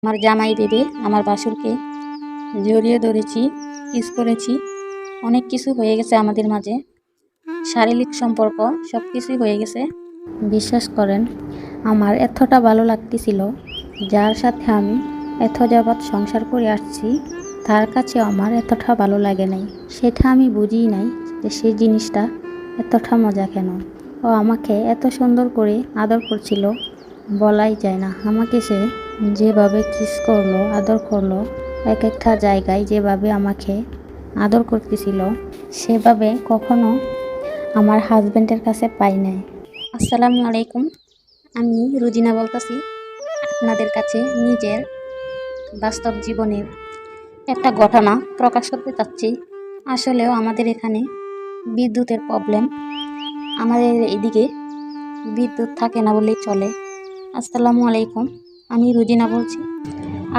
আমার জামাই ভেবে আমার বাসুরকে জড়িয়ে ধরেছি, কিস করেছি। অনেক কিছু হয়ে গেছে আমাদের মাঝে, শারীরিক সম্পর্ক সব কিছুই হয়ে গেছে। বিশ্বাস করেন, আমার এতটা ভালো লাগতেছিল, যার সাথে আমি এত যাবৎ সংসার করে আসছি তার কাছে আমার এতটা ভালো লাগে নাই। সেটা আমি বুঝিই নাই যে সেই জিনিসটা এতটা মজা কেন। ও আমাকে এত সুন্দর করে আদর করছিল, বলাই যায় না। আমাকে সে যেভাবে কিস করলো, আদর করলো, এক একটা জায়গায় যেভাবে আমাকে আদর করতেছিল, সেভাবে কখনো আমার হাজব্যান্ডের কাছে পাই নাই। আসসালামু আলাইকুম, আমি রুজিনা বলতেছি। আপনাদের কাছে নিজের বাস্তব জীবনের একটা ঘটনা প্রকাশ করতে চাচ্ছি। আসলেও আমাদের এখানে বিদ্যুতের প্রবলেম, আমাদের এদিকে বিদ্যুৎ থাকে না বললেই চলে। আসসালামু আলাইকুম, আমি রুজিনা বলছি।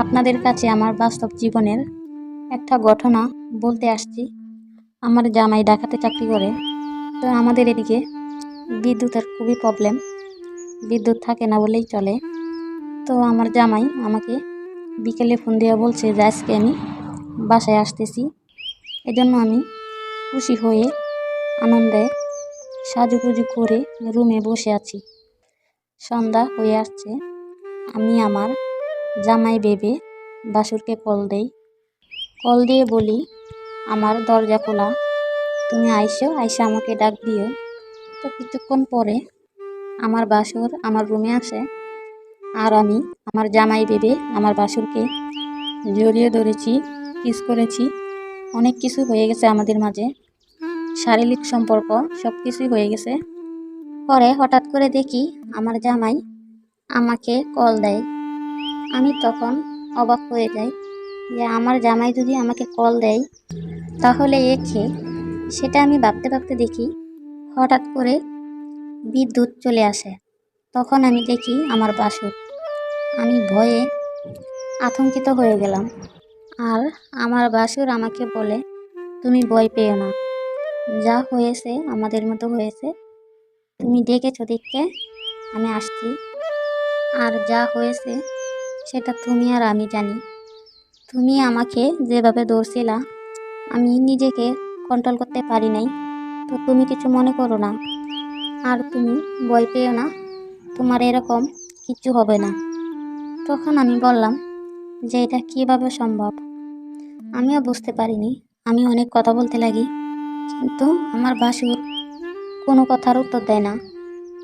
আপনাদের কাছে আমার বাস্তব জীবনের একটা ঘটনা বলতে আসছি। আমার জামাই ঢাকাতে চাকরি করে, তো আমাদের এদিকে বিদ্যুতের খুবই প্রবলেম, বিদ্যুৎ থাকে না বললেই চলে। তো আমার জামাই আমাকে বিকেলে ফোন দিয়ে বলছে যে আজকে আমি বাসায় আসতেছি। এজন্য আমি খুশি হয়ে আনন্দে সাজুগুজু করে রুমে বসে আছি। সন্ধ্যা হয়ে আসছে, আমি আমার জামাই ভেবে বাসুরকে কল দেই। কল দিয়ে বলি, আমার দরজা খোলা, তুমি আইসা আমাকে ডাক দিও। তো কিছুক্ষণ পরে আমার বাসুর আমার রুমে আসে, আর আমি আমার জামাই ভেবে আমার বাসুরকে জড়িয়ে ধরেছি, কিস করেছি। অনেক কিছু হয়ে গেছে আমাদের মাঝে, শারীরিক সম্পর্ক সব কিছুই হয়ে গেছে। পরে হঠাৎ করে দেখি আমার জামাই আমাকে কল দেয়। আমি তখন অবাক হয়ে যাই যে আমার জামাই যদি আমাকে কল দেয় তাহলে সেটা আমি ভাবতে ভাবতে দেখি হঠাৎ করে বিদ্যুৎ চলে আসে। তখন আমি দেখি আমার বাসুর। আমি ভয়ে আতঙ্কিত হয়ে গেলাম। আর আমার বাসুর আমাকে বলে, তুমি ভয় পেও না, যা হয়েছে আমাদের মতো হয়েছে, তুমি ডেকেছো দেখতে আমি আসছি। আর যা হয়েছে সেটা তুমি আর আমি জানি। তুমি আমাকে যেভাবে ধরছিলা আমি নিজেকে কন্ট্রোল করতে পারি নাই, তো তুমি কিছু মনে করো না। আর তুমি ভয় পেও না, তোমার এরকম কিচ্ছু হবে না। তখন আমি বললাম যে এটা কিভাবে সম্ভব, আমিও বুঝতে পারিনি। আমি অনেক কথা বলতে লাগি, কিন্তু আমার বাসুর কোনো কথার উত্তর দেয় না।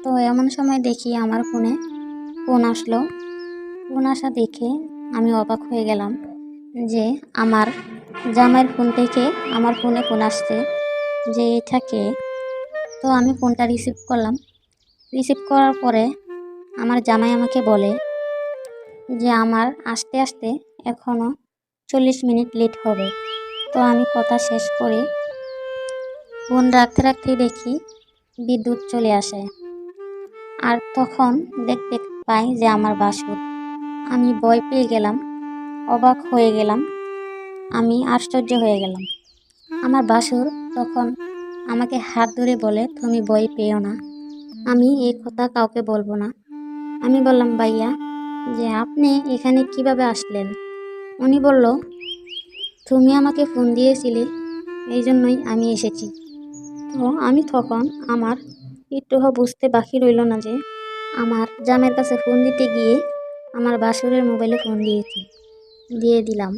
তো এমন সময় দেখি আমার ফোনে ফোন আসলো। ফোন আসা দেখে আমি অবাক হয়ে গেলাম যে আমার জামাইয়ের ফোন থেকে আমার ফোনে ফোন আসছে, যে এটা কে। তো আমি ফোনটা রিসিভ করলাম। রিসিভ করার পরে আমার জামাই আমাকে বলে যে আমার আসতে আসতে এখনও 40 মিনিট লেট হবে। তো আমি কথা শেষ করে ফোন রাখতে রাখতেই দেখি বিদ্যুৎ চলে আসে। আর তখন দেখতে পাই যে আমার বাসুর। আমি ভয় পেয়ে গেলাম, অবাক হয়ে গেলাম, আমি আশ্চর্য হয়ে গেলাম। আমার বাসুর তখন আমাকে হাত ধরে বলে, তুমি ভয় পেও না, আমি এই কথা কাউকে বলবো না। আমি বললাম, ভাইয়া যে আপনি এখানে কিভাবে আসলেন? উনি বলল, তুমি আমাকে ফোন দিয়েছিলে, এই জন্যই আমি এসেছি। তো আমি তখন আমার একটুও বুঝতে বাকি রইল না যে আমার জামের কাছে ফোন দিতে গিয়ে আমার বাসুরের মোবাইলে ফোন দিয়ে দিলাম।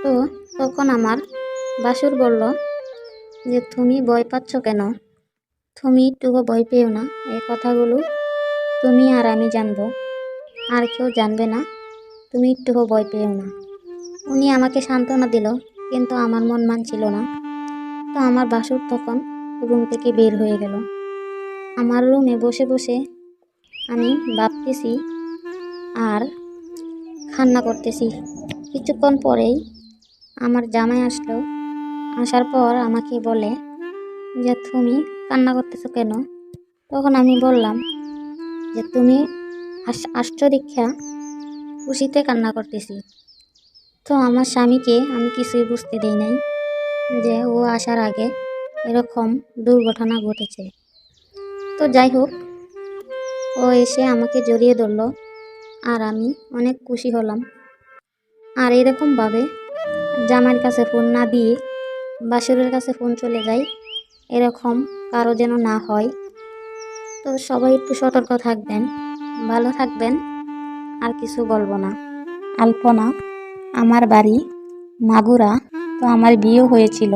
তো তখন আমার বাসুর বলল যে তুমি ভয় পাচ্ছ কেন? তুমি একটুও ভয় পেও না, এই কথাগুলো তুমি আর আমি জানবো, আর কেউ জানবে না, তুমি একটুও ভয় পেও না। উনি আমাকে সান্ত্বনা দিল, কিন্তু আমার মন মানছিল না। তো আমার বাসুর তখন রুম থেকে বের হয়ে গেল। আমার রুমে বসে বসে আমি ভাবতেছি আর কান্না করতেছি। কিছুক্ষণ পরেই আমার জামাই আসলো। আসার পর আমাকে বলে যে তুমি কান্না করতেছো কেন? তখন আমি বললাম যে তুমি আসছো দীক্ষা খুশিতে কান্না করতেছি। তো আমার স্বামীকে আমি কিছুই বুঝতে দিই নাই যে ও আসার আগে এরকম দুর্ঘটনা ঘটেছে। তো যাই হোক, ও এসে আমাকে জড়িয়ে ধরলো আর আমি অনেক খুশি হলাম। আর এরকমভাবে জামাইয়ের কাছে ফোন না দিয়ে বাসুরের কাছে ফোন চলে যায়, এরকম কারো যেন না হয়। তো সবাই একটু সতর্ক থাকবেন, ভালো থাকবেন, আর কিছু বলবো না। আলপনা, আমার বাড়ি মাগুরা। তো আমার বিয়েও হয়েছিল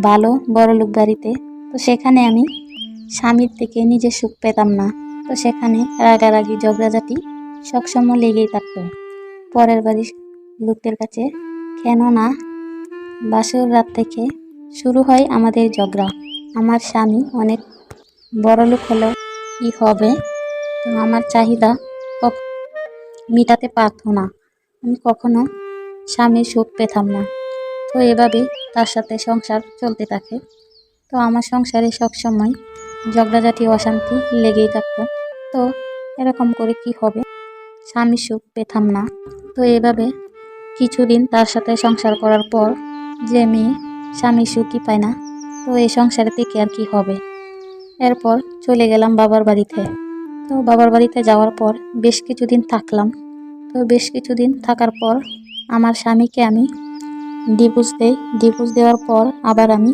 ভালো বড়লোক বাড়িতে। তো সেখানে আমি স্বামীর থেকে নিজে সুখ পেতাম না। তো সেখানে রাগারাগি ঝগড়াঝাটি সবসময় লেগেই থাকতো পরের বাড়ির লোকদের কাছে। কেননা বাসর রাত থেকে শুরু হয় আমাদের ঝগড়া। আমার স্বামী অনেক বড়লোক হলেও কি হবে, তো আমার চাহিদা মিটাতে পারতো না। আমি কখনো স্বামীর সুখ পেতাম না। তো এভাবেই তার সাথে সংসার চলতে থাকে। তো আমার সংসারে সবসময় ঝগড়াঝাটি অশান্তি লেগেই থাকতো। তো এরকম করে কি হবে, স্বামীর সুখ পেতাম না। তো এভাবে কিছুদিন তার সাথে সংসার করার পর যে মেয়ে স্বামীর সুখই পায় না, তো এই সংসারে থেকে আর কি হবে। এরপর চলে গেলাম বাবার বাড়িতে। তো বাবার বাড়িতে যাওয়ার পর বেশ কিছুদিন থাকলাম। তো বেশ কিছুদিন থাকার পর আমার স্বামীকে আমি ডিভোর্স দেই। ডিভোর্স দেওয়ার পর আবার আমি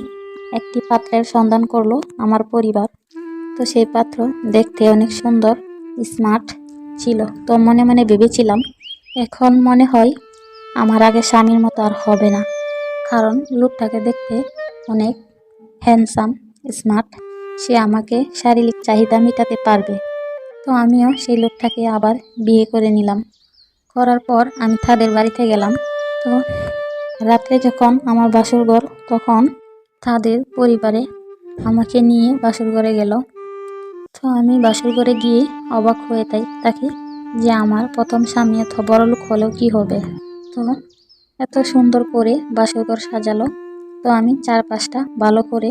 একটি পাত্রের সন্ধান করলো আমার পরিবার। তো সেই পাত্র দেখতে অনেক সুন্দর, স্মার্ট ছিল। তো মনে মনে ভেবেছিলাম, এখন মনে হয় আমার আগে স্বামীর মতো আর হবে না, কারণ লোকটাকে দেখতে অনেক হ্যান্ডসাম, স্মার্ট, সে আমাকে শারীরিক চাহিদা মেটাতে পারবে। তো আমিও সেই লোকটাকে আবার বিয়ে করে নিলাম। করার পর আমি তাদের বাড়িতে গেলাম। তো রাত্রে যখন আমার বাসর ঘর, তখন তাদের পরিবারে আমাকে নিয়ে বাসর ঘরে গেল। তো আমি বাসর ঘরে গিয়ে অবাক হয়ে থাকি যে আমার প্রথম স্বামী এত বড়লোক হলেও কি হবে। তো এত সুন্দর করে বাসর ঘর সাজালো। তো আমি চারপাশটা ভালো করে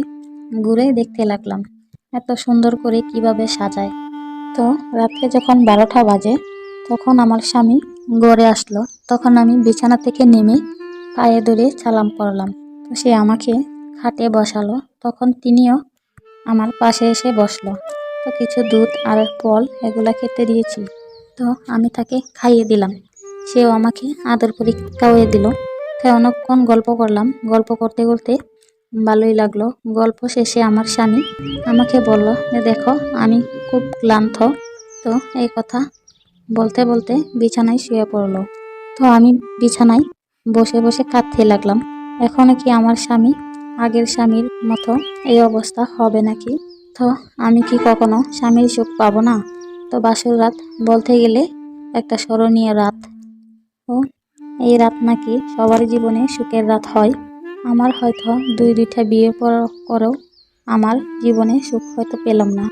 ঘুরে দেখতে লাগলাম এত সুন্দর করে কিভাবে সাজায়। তো রাত্রে যখন 12টা বাজে, তখন আমার স্বামী ঘরে আসলো। তখন আমি বিছানা থেকে নেমে পায়ে ধরে সালাম করলাম। তো সে আমাকে খাটে বসালো। তখন তিনিও আমার পাশে এসে বসলো। তো কিছু দুধ আর ফল এগুলা খেতে দিয়েছি। তো আমি তাকে খাইয়ে দিলাম, সেও আমাকে আদর করে খাওয়িয়ে দিল। তাই অনেকক্ষণ গল্প করলাম। গল্প করতে করতে ভালোই লাগলো। গল্প শেষে আমার স্বামী আমাকে বলল যে, দেখো আমি খুব ক্লান্ত। তো এই কথা বলতে বলতে বিছানায় শুয়ে পড়লো। তো আমি বিছানায় বসে বসে কাঁদতে লাগলাম। এখনো কি আমার স্বামী আগের স্বামীর মতো এই অবস্থা হবে নাকি? তো আমি কি কখনো স্বামীর সুখ পাবো না? তো বাসর রাত বলতে গেলে একটা স্মরণীয় রাত। ও এই রাত নাকি সবার জীবনে সুখের রাত হয়। আমার হয়তো দুইটা বিয়ে করেও আমার জীবনে সুখ হয়তো পেলাম না।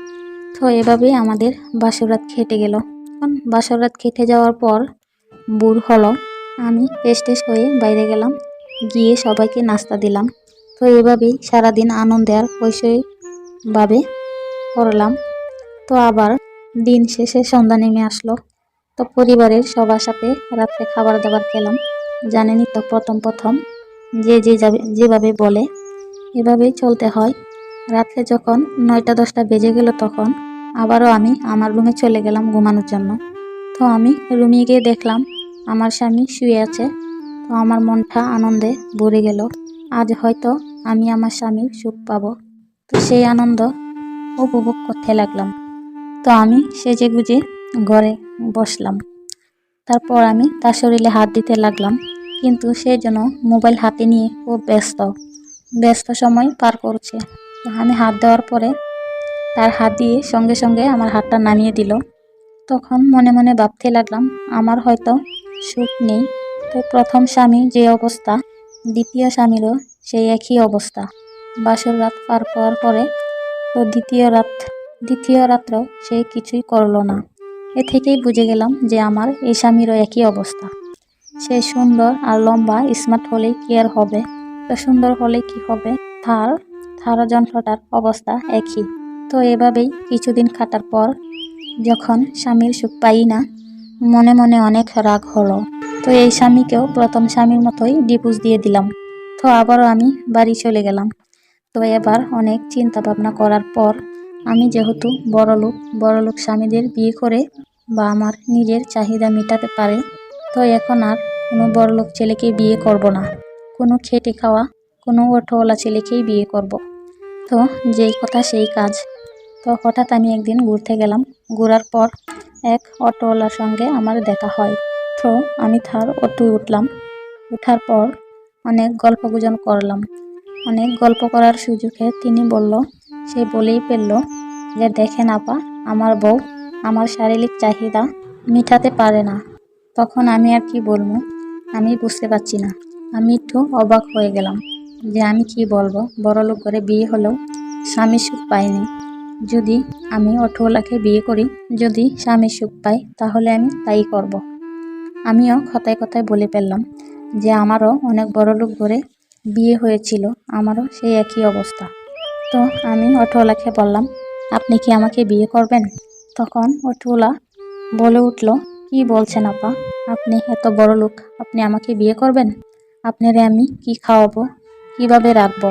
তো এভাবেই আমাদের বাসর রাত কেটে গেল। বাসর রাত কেটে যাওয়ার পর ভোর হলো। আমি ফ্রেশ হয়ে বাইরে গেলাম, গিয়ে সবাইকে নাস্তা দিলাম। তো এভাবেই সারাদিন আনন্দে আর ভাবে করলাম। তো আবার দিন শেষে সন্ধ্যা নেমে আসলো। তো পরিবারের সবার সাথে রাত্রে খাবার দাবার খেলাম। জানেনই তো, প্রথম প্রথম যেভাবে বলে এভাবেই চলতে হয়। রাত্রে যখন 9টা-10টা বেজে গেল, তখন আবারও আমি আমার রুমে চলে গেলাম ঘুমানোর জন্য। তো আমি রুমে গিয়ে দেখলাম আমার স্বামী শুয়ে আছে। তো আমার মনটা আনন্দে ভরে গেল। আজ হয়তো আমি আমার স্বামীর সুখ পাবো। তো সেই আনন্দ উপভোগ করতে লাগলাম। তো আমি সেজেগুজে ঘরে বসলাম। তারপর আমি তার শরীরে হাত দিতে লাগলাম, কিন্তু সে যেন মোবাইল হাতে নিয়ে খুব ব্যস্ত সময় পার করছে। তো আমি হাত দেওয়ার পরে তার হাত দিয়ে সঙ্গে সঙ্গে আমার হাতটা নামিয়ে দিল। তখন মনে মনে ভাবতে লাগলাম, আমার হয়তো সুখ নেই। তো প্রথম স্বামী যে অবস্থা, দ্বিতীয় স্বামীরও সেই একই অবস্থা। বাসর রাত পার করার পরে তো দ্বিতীয় রাত্রেও সে কিছুই করলো না। এ থেকেই বুঝে গেলাম যে আমার এই স্বামীরও একই অবস্থা। সে সুন্দর আর লম্বা স্মার্ট হলেই কি আর হবে? তো সুন্দর হলে কি হবে, তার যন্ত্রটার অবস্থা একই। তো এভাবেই কিছুদিন কাটার পর যখন স্বামীর সুখ পাই না, মনে মনে অনেক রাগ হলো। তো এই স্বামীকেও প্রথম স্বামীর মতোই ডিভোর্স দিয়ে দিলাম। তো আবারও আমি বাড়ি চলে গেলাম। তো এবার অনেক চিন্তা ভাবনা করার পর আমি যেহেতু বড়লোক স্বামীদের বিয়ে করে বা আমার নিজের চাহিদা মেটাতে পারে, তো এখন আর কোনো বড়লোক ছেলেকে বিয়ে করব না, কোনো খেটে খাওয়া কোনো অটোওয়ালা ছেলেকেই বিয়ে করব। তো যেই কথা সেই কাজ। তো হঠাৎ আমি একদিন ঘুরতে গেলাম, ঘোরার পর এক অটোওয়ালার সঙ্গে আমার দেখা হয়। তো আমি তার অটোয় উঠলাম, ওঠার পর অনেক গল্পগুজব করলাম। অনেক গল্প করার সুযোগে তিনি বলল, সে বলেই ফেলল যে দেখেন আপা, আমার বউ আমার শারীরিক চাহিদা মিটাতে পারে না। তখন আমি আর কি বলবো, আমি বুঝতে পারছি না। আমি একটু অবাক হয়ে গেলাম যে আমি কি বলবো, বড়লোক ঘরে বিয়ে হলেও স্বামীর সুখ পাইনি। যদি আমি অটোওয়ালাকে বিয়ে করি, যদি স্বামীর সুখ পাই, তাহলে আমি তাই করব। আমিও কথায় কথায় বলে ফেললাম যে আমারও অনেক বড়লোক ঘরে বিয়ে হয়েছিল, আমারও সেই একই অবস্থা। তো আমি অটোওয়ালাকে বললাম, আপনি কি আমাকে বিয়ে করবেন? তখন অটোওয়ালা বলে উঠল, কি বলছেন আপা, আপনি এত বড়লোক, আপনি আমাকে বিয়ে করবেন? আপনারে আমি কি খাওয়াবো, কিভাবে রাখবো?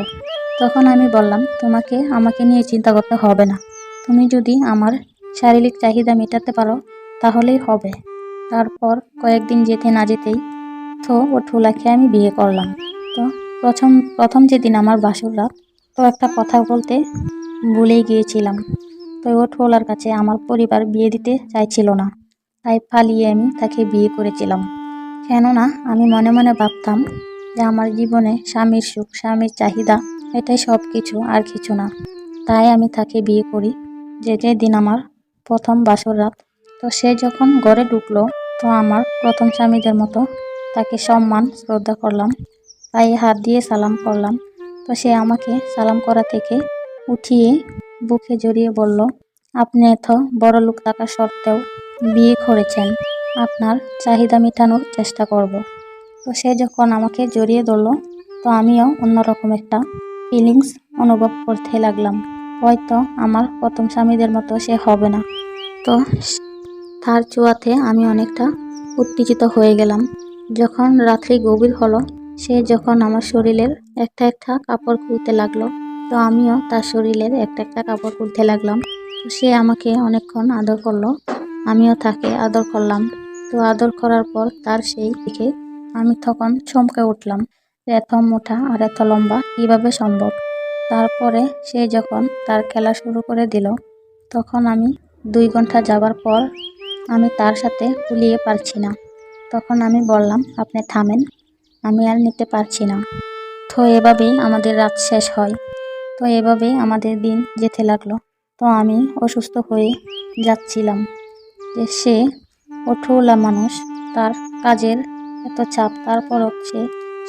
তখন আমি বললাম, তোমাকে আমাকে নিয়ে চিন্তা করতে হবে না, তুমি যদি আমার শারীরিক চাহিদা মেটাতে পারো তাহলেই হবে। তারপর কয়েকদিন যেতে না যেতেই তো অটোওয়ালাকে আমি বিয়ে করলাম। তো প্রথম যেদিন আমার বাসর রাত, তো একটা কথা বলতে ভুলেই গিয়েছিলাম। তো অটোওয়ালার কাছে আমার পরিবার বিয়ে দিতে চাইছিল না, তাই পালিয়ে আমি তাকে বিয়ে করেছিলাম। কেননা আমি মনে মনে ভাবতাম যে আমার জীবনে স্বামীর সুখ, স্বামীর চাহিদা এটাই সব কিছু, আর কিছু না। তাই আমি তাকে বিয়ে করি। যেদিন আমার প্রথম বাসর রাত, তো সে যখন ঘরে ঢুকলো, তো আমার প্রথম স্বামীদের মতো তাকে সম্মান শ্রদ্ধা করলাম, পায়ে হাত দিয়ে সালাম করলাম। তো সে আমাকে সালাম করা থেকে উঠিয়ে বুকে জড়িয়ে বলল, আপনি এত বড়লোক থাকা সত্ত্বেও বিয়ে করেছেন, আপনার চাহিদা মেটানোর চেষ্টা করব। তো সে যখন আমাকে জড়িয়ে ধরলো, তো আমিও অন্যরকম একটা ফিলিংস অনুভব করতে লাগলাম। হয়তো আমার প্রথম স্বামীদের মতো সে হবে না। তো তার ছোঁয়াতে আমি অনেকটা উত্তেজিত হয়ে গেলাম। যখন রাত্রি গভীর হলো, সে যখন আমার শরীরের একটা একটা কাপড় খুলতে লাগলো, তো আমিও তার শরীরের একটা একটা কাপড় খুলতে লাগলাম। তো সে আমাকে অনেকক্ষণ আদর করলো, আমিও তাকে আদর করলাম। তো আদর করার পর তার সেই দিকে আমি তখন চমকে উঠলাম যে এত মোটা আর এত লম্বা কিভাবে সম্ভব। তারপরে সে যখন তার খেলা শুরু করে দিল, তখন আমি 2 ঘন্টা যাবার পর আমি তার সাথে কুলিয়ে পারছি না। তখন আমি বললাম, আপনি থামেন, আমি আর নিতে পারছি না। তো এভাবেই আমাদের রাত শেষ হয়। তো এভাবেই আমাদের দিন যেতে লাগলো। তো আমি অসুস্থ হয়ে যাচ্ছিলাম যে সে অটোওয়ালা মানুষ, তার কাজের এত চাপ, তারপরও সে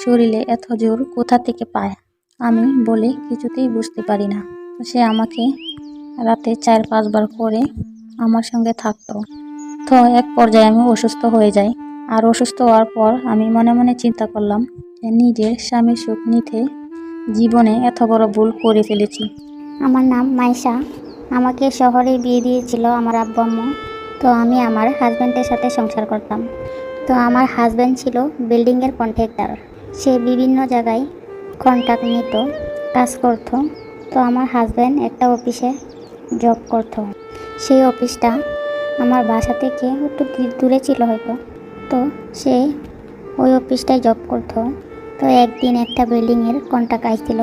শরীরে এত জোর কোথা থেকে পায়, আমি বলে কিছুতেই বুঝতে পারি না। তো সে আমাকে রাতে 4-5 বার করে আমার সঙ্গে থাকতো। তো এক পর্যায়ে আমি অসুস্থ হয়ে যাই। আর অসুস্থ হওয়ার পর আমি মনে মনে চিন্তা করলাম যে নিজের স্বামীর সুখ নিতে জীবনে এত বড় ভুল করে ফেলেছি। আমার নাম মাইশা। আমাকে শহরে বিয়ে দিয়েছিল আমার আব্বু আম্মু। তো আমি আমার হাজব্যান্ডের সাথে সংসার করতাম। তো আমার হাজব্যান্ড ছিল বিল্ডিংয়ের কন্ট্রাক্টর। সে বিভিন্ন জায়গায় কন্ট্রাক্ট নিত, কাজ করত। তো আমার হাজব্যান্ড একটা অফিসে জব করত। সেই অফিসটা আমার বাসা থেকে একটু দূরে ছিল হয়তো। তো সে ওই অফিসটায় জব করত। তো একদিন একটা বিল্ডিংয়ের কন্ট্রাক্ট আসছিল।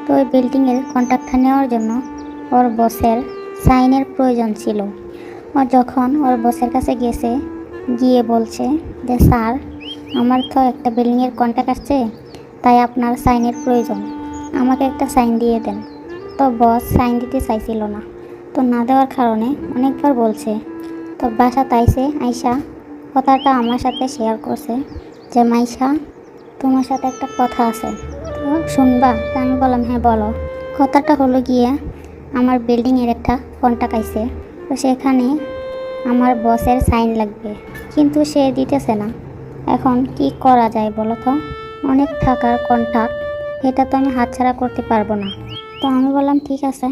তো ওই বিল্ডিংয়ের কন্ট্রাক্টটা নেওয়ার জন্য ওর বসের সাইনের প্রয়োজন ছিল। ও যখন ওর বসের কাছে গেছে, গিয়ে বলছে যে স্যার, আমার তো একটা বিল্ডিংয়ের কন্ট্রাক্ট আসছে, তাই আপনার সাইনের প্রয়োজন, আমাকে একটা সাইন দিয়ে দেন। তো বস সাইন দিতে চাইছিল না। তো না দেওয়ার কারণে অনেকবার বলছে। তো বাসা তাইছে আইসা কথাটা আমার সাথে শেয়ার করছে যে মাইশা, তোমার সাথে একটা কথা আছে, তো শুনবা? তো আমি বললাম, হ্যাঁ বলো। কথাটা হলো গিয়ে, আমার বিল্ডিংয়ের একটা কন্ট্রাক্ট আইছে, তো সেখানে আমার বসের সাইন লাগবে, কিন্তু সে দিতেছে না। এখন কি করা যায় বলো তো? অনেক টাকার কন্ট্রাক্ট, এটা তো আমি হাতছাড়া করতে পারবো না। তো আমি বললাম, ঠিক আছে,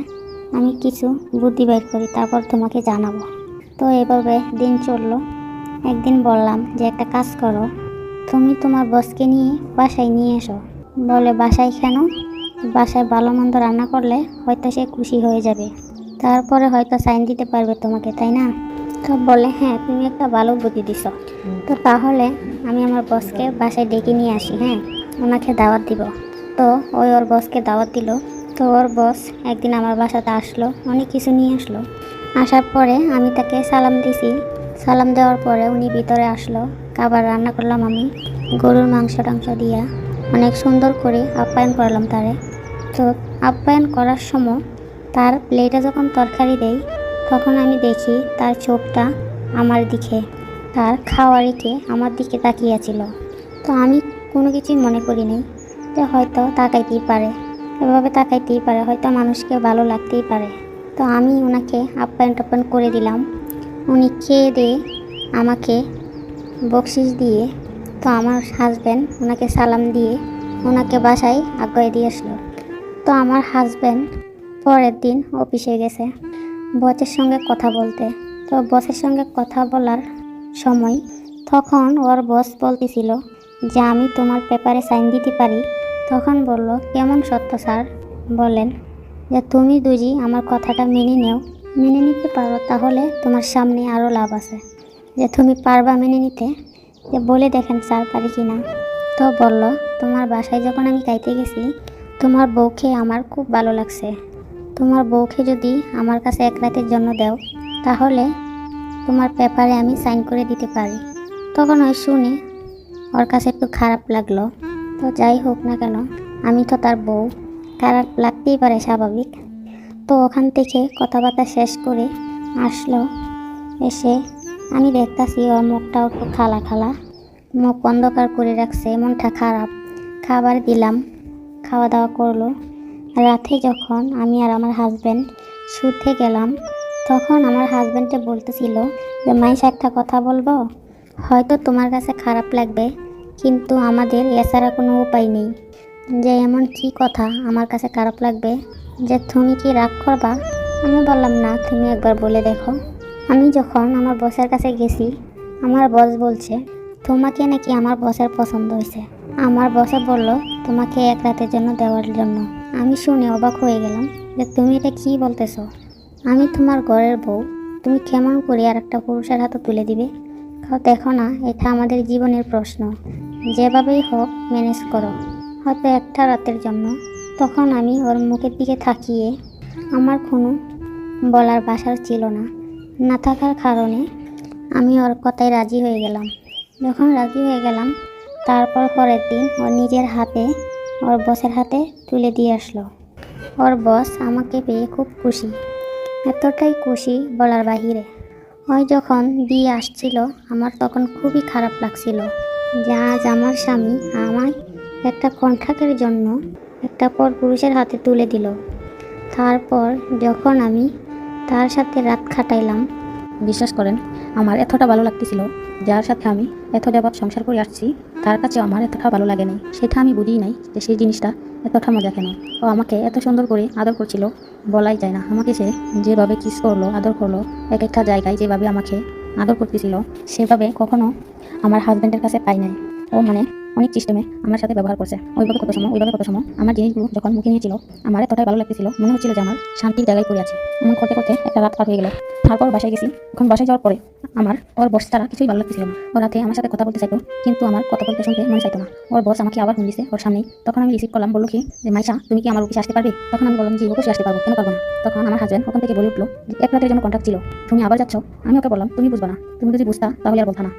আমি কিছু বুদ্ধি বের করি, তারপর তোমাকে জানাবো। তো এভাবে দিন চললো। একদিন বললাম যে একটা কাজ করো, তুমি তোমার বসকে নিয়ে বাসায় নিয়ে এসো। বলে, বাসায় কেন? বাসায় ভালো মন্দ রান্না করলে হয়তো সে খুশি হয়ে যাবে, তারপরে হয়তো সাইন দিতে পারবে তোমাকে, তাই না? তো বলে, হ্যাঁ তুমি একটা ভালো বুদ্ধি দিছ। তো তাহলে আমি আমার বসকে বাসায় ডেকে নিয়ে আসি, হ্যাঁ ওনাকে দাওয়াত দিব। তো ওর বসকে দাওয়াত দিল। তো ওর বস একদিন আমার বাসাতে আসলো, অনেক কিছু নিয়ে আসলো। আসার পরে আমি তাকে সালাম দিছি। সালাম দেওয়ার পরে উনি ভিতরে আসলো। খাবার রান্না করলাম আমি, গরুর মাংস টাংস দিয়া অনেক সুন্দর করে আপ্যায়ন করলাম তারে। তো আপ্যায়ন করার সময় তার প্লেটে যখন তরকারি দেই, তখন আমি দেখি তার চোখটা আমার দিকে, তার খাওয়ারিকে আমার দিকে তাকিয়েছিল। তো আমি কোনো কিছুই মনে করিনি, যে হয়তো তাকাইতেই পারে, এভাবে তাকাইতেই পারে, হয়তো মানুষকে ভালো লাগতেই পারে। তো আমি ওনাকে আপ্যায়ন টাপ্যায়ন করে দিলাম। উনি খেয়ে দিয়ে আমাকে বকশিস দিয়ে, তো আমার হাজব্যান্ড ওনাকে সালাম দিয়ে ওনাকে বাসায় আগ্রহ দিয়ে আসলো। তো আমার হাজব্যান্ড পরের দিন অফিসে গেছে বসের সঙ্গে কথা বলতে। তো বসের সঙ্গে কথা বলার সময় তখন ওর বস বলতেছিল যে আমি তোমার পেপারে সাইন দিতে পারি। তখন বলল, কেমন সত্য স্যার বলেন, যে তুমি দুজি আমার কথাটা মেনে নেও, মেনে নিতে পারো তাহলে তোমার সামনে আরও লাভ আছে, যে তুমি পারবা মেনে নিতে, যে বলে দেখেন স্যার পারি কি না। তো বলল, তোমার বাসায় যখন আমি খাইতে গেছি, তোমার বউকে আমার খুব ভালো লাগছে। তোমার বউকে যদি আমার কাছে এক রাতের জন্য দাও, তাহলে তোমার পেপারে আমি সাইন করে দিতে পারি। তখন ওই শুনে ওর কাছে একটু খারাপ লাগলো। তো যাই হোক না কেন, আমি তো তার বউ, খারাপ লাগতেই পারে, স্বাভাবিক। তো ওখান থেকে কথাবার্তা শেষ করে আসলো। এসে আমি দেখতাছি ওর মুখটাও একটু খালা খালা, মুখ অন্ধকার করে রাখছে, মনটা খারাপ। খাবার দিলাম, খাওয়া দাওয়া করলো। রাতে যখন আমি আর আমার হাজব্যান্ড শুতে গেলাম, তখন আমার হাজব্যান্ডে বলতেছিল যে মাইশা একটা কথা বলবো, হয়তো তোমার কাছে খারাপ লাগবে, কিন্তু আমাদের এছাড়া কোনো উপায় নেই। যে এমন কি কথা আমার কাছে খারাপ লাগবে, যে তুমি কি রাগ করবা? আমি বললাম, না তুমি একবার বলে দেখো। আমি যখন আমার বসের কাছে গেছি, আমার বস বলছে তোমাকে নাকি আমার বসের পছন্দ হয়েছে। আমার বসে বলল তোমাকে এক রাতের জন্য দেওয়ার জন্য। আমি শুনে অবাক হয়ে গেলাম যে তুমি এটা কি বলতেছো? আমি তোমার ঘরের বউ, তুমি কেমন করে আর একটা পুরুষের হাতে তুলে দিবে? দেখো না, এটা আমাদের জীবনের প্রশ্ন, যেভাবেই হোক ম্যানেজ করো, হয়তো একটা রাতের জন্য। তখন আমি ওর মুখের দিকে তাকিয়ে, আমার কোনো বলার ভাষা ছিল না, না থাকার কারণে আমি ওর কথায় রাজি হয়ে গেলাম। যখন রাজি হয়ে গেলাম, তারপর পরের দিন ওর নিজের হাতে ওর বসের হাতে তুলে দিয়ে আসলো। ওর বস আমাকে পেয়ে খুব খুশি, এতটাই খুশি বলার বাহিরে। ওই যখন দিয়ে আসছিল, আমার তখন খুবই খারাপ লাগছিল যে আজ আমার স্বামী আমায় একটা কন্ট্রাক্টের জন্য একটা পরপুরুষের হাতে তুলে দিল। তারপর যখন আমি তার সাথে রাত কাটাইলাম, বিশ্বাস করেন, আমার এতটা ভালো লাগতেছিল, যার সাথে আমি এত যাবৎ সংসার করে আসছি তার কাছে আমার এতটা ভালো লাগে নাই। সেটা আমি বুঝিই নাই যে সেই জিনিসটা এতটা মজা কেন। ও আমাকে এত সুন্দর করে আদর করছিল, বলাই যায় না। আমাকে সে যেভাবে কিস করলো, আদর করলো, এক একটা জায়গায় যেভাবে আমাকে আদর করতেছিল, সেভাবে কখনো আমার হাজব্যান্ডের কাছে পাই নাই। ও মানে অনেক সিস্টেমে আমার সাথে ব্যবহার করছে, ওইভাবে কত সময় আমার জিনিসগুলো যখন মুখে নিয়েছিল, আমার এতটাই ভালো লাগতেছিল, মনে হচ্ছিল যে আমার শান্তির জায়গায় পড়ে আছে। এমন করতে করতে একটা রাত পার হয়ে গেল। তারপর বাসায় গেছি। এখন বাসায় যাওয়ার পরে আমার ওর বস ছাড়া কিছুই ভালো লাগতেছিল না। ও রাতে আমার সাথে কথা বলতে চাইতো, কিন্তু আমার কথা বলতে শুনতে মনে চাইতো না। ওর বস আমাকে আবার ফোন দিছে ওর সামনেই। তখন আমি রিসিভ করলাম, বললো কি যে মাইশা তুমি কি আমার অফিসে আসতে পারবে? তখন আমি বললাম, জি অবশ্যই আসতে পারবো, কেন পারবো না। তখন আমার হাজব্যান্ড ওখান থেকে বলে উঠলো যে এক রাতের জন্য কন্ট্রাক্ট ছিল, তুমি আবার যাচ্ছ। আমি ওকে বললাম, তুমি বুঝবা না, তুমি যদি বুঝতা তাহলে আর বলতা না।